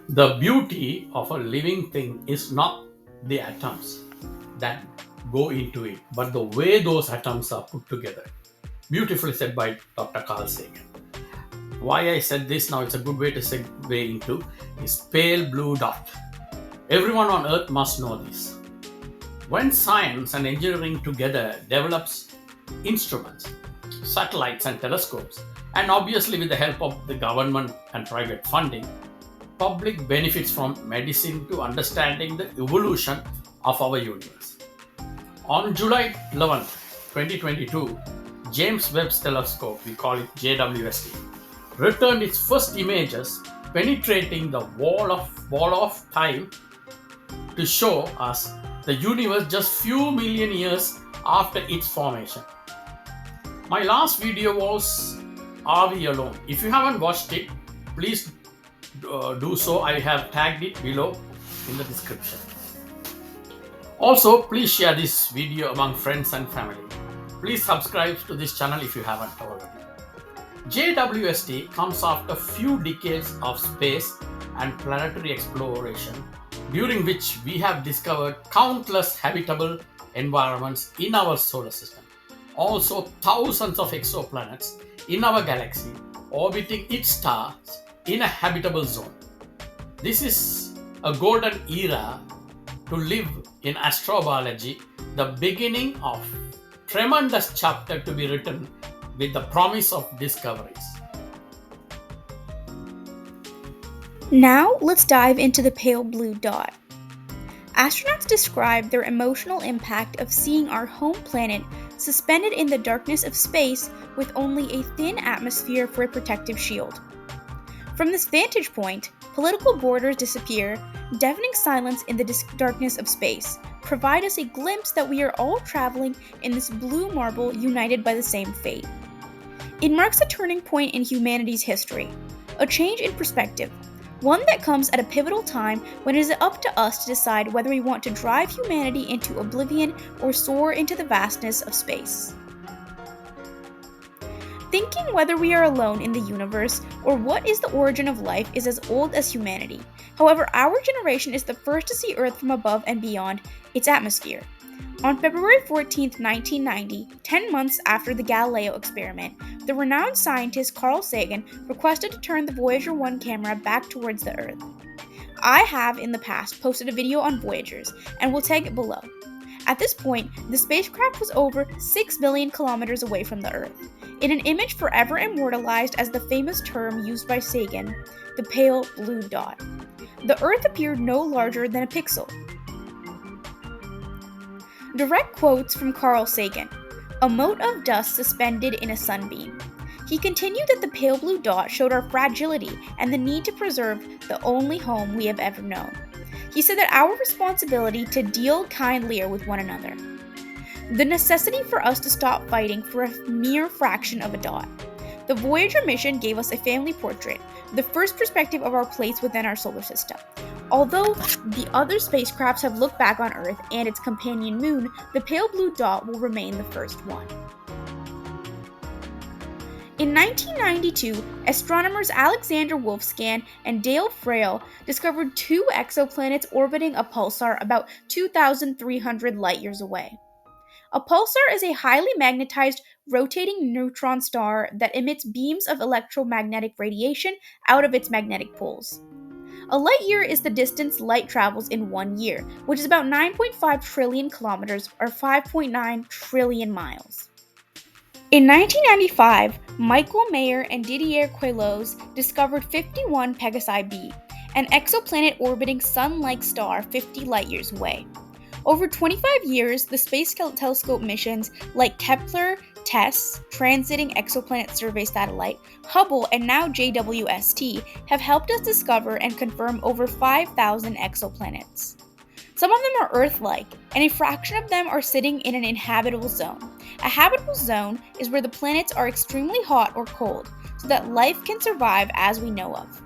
The beauty of a living thing is not the atoms that go into it, but the way those atoms are put together. Beautifully said by Dr. Carl Sagan. Why I said this now, it's a good way to segue into this pale blue dot. Everyone on Earth must know this. When science and engineering together develops instruments, satellites and telescopes, and obviously with the help of the government and private funding, public benefits from medicine to understanding the evolution of our universe. On July 11th, 2022, James Webb's telescope, we call it JWST, returned its first images penetrating the wall of time to show us the universe just few million years after its formation. My last video was Are We Alone? If you haven't watched it, please do so. I have tagged it below in the description. Also, please share this video among friends and family. Please subscribe to this channel if you haven't already. JWST comes after few decades of space and planetary exploration, during which we have discovered countless habitable environments in our solar system. Also, thousands of exoplanets in our galaxy orbiting its stars in a habitable zone. This is a golden era to live in astrobiology, the beginning of tremendous chapter to be written with the promise of discoveries. Now let's dive into the pale blue dot. Astronauts describe their emotional impact of seeing our home planet suspended in the darkness of space with only a thin atmosphere for a protective shield. From this vantage point, political borders disappear, deafening silence in the darkness of space provide us a glimpse that we are all traveling in this blue marble united by the same fate. It marks a turning point in humanity's history, a change in perspective, one that comes at a pivotal time when it is up to us to decide whether we want to drive humanity into oblivion or soar into the vastness of space. Thinking whether we are alone in the universe or what is the origin of life is as old as humanity. However, our generation is the first to see Earth from above and beyond its atmosphere. On February 14, 1990, 10 months after the Galileo experiment, the renowned scientist Carl Sagan requested to turn the Voyager 1 camera back towards the Earth. I have, in the past, posted a video on Voyagers, and will tag it below. At this point, the spacecraft was over 6 billion kilometers away from the Earth, in an image forever immortalized as the famous term used by Sagan, the pale blue dot. The Earth appeared no larger than a pixel. Direct quotes from Carl Sagan: "A mote of dust suspended in a sunbeam." He continued that the pale blue dot showed our fragility and the need to preserve the only home we have ever known. He said that our responsibility to deal kindlier with one another. The necessity for us to stop fighting for a mere fraction of a dot. The Voyager mission gave us a family portrait, the first perspective of our place within our solar system. Although the other spacecrafts have looked back on Earth and its companion moon, the pale blue dot will remain the first one. In 1992, astronomers Alexander Wolfskan and Dale Frail discovered two exoplanets orbiting a pulsar about 2,300 light-years away. A pulsar is a highly magnetized, rotating neutron star that emits beams of electromagnetic radiation out of its magnetic poles. A light year is the distance light travels in 1 year, which is about 9.5 trillion kilometers or 5.9 trillion miles. In 1995, Michael Mayer and Didier Queloz discovered 51 Pegasi b, an exoplanet orbiting Sun-like star 50 light-years away. Over 25 years, the Space Telescope missions like Kepler, TESS, Transiting Exoplanet Survey Satellite, Hubble, and now JWST have helped us discover and confirm over 5,000 exoplanets. Some of them are Earth-like, and a fraction of them are sitting in an inhabitable zone. A habitable zone is where the planets are extremely hot or cold, so that life can survive as we know of.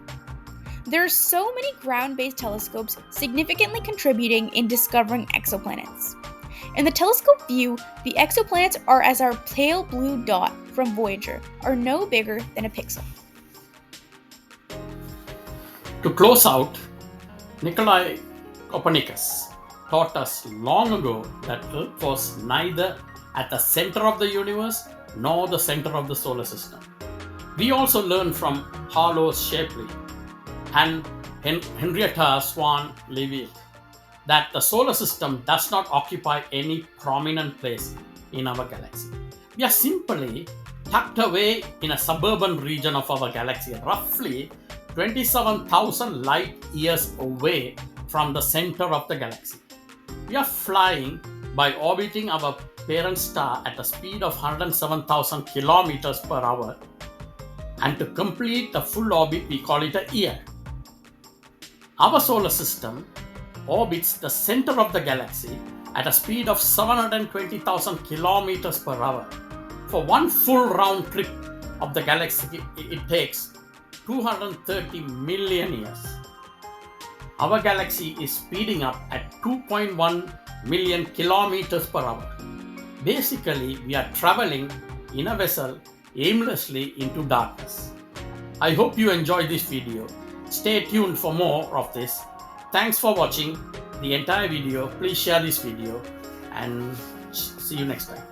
There are so many ground-based telescopes significantly contributing in discovering exoplanets. In the telescope view, the exoplanets are as our pale blue dot from Voyager, are no bigger than a pixel. To close out, Nikolai Copernicus taught us long ago that Earth was neither at the center of the universe nor the center of the solar system. We also learned from Harlow Shapley and Henrietta Swan Leavitt that the solar system does not occupy any prominent place in our galaxy. We are simply tucked away in a suburban region of our galaxy, roughly 27,000 light years away from the center of the galaxy. We are flying by orbiting our parent star at a speed of 107,000 kilometers per hour, and to complete the full orbit, we call it a year. Our solar system orbits the center of the galaxy at a speed of 720,000 kilometers per hour. For one full round trip of the galaxy, it takes 230 million years. Our galaxy is speeding up at 2.1 million kilometers per hour. Basically, we are traveling in a vessel aimlessly into darkness. I hope you enjoyed this video. Stay tuned for more of this. Thanks for watching the entire video. Please share this video and see you next time.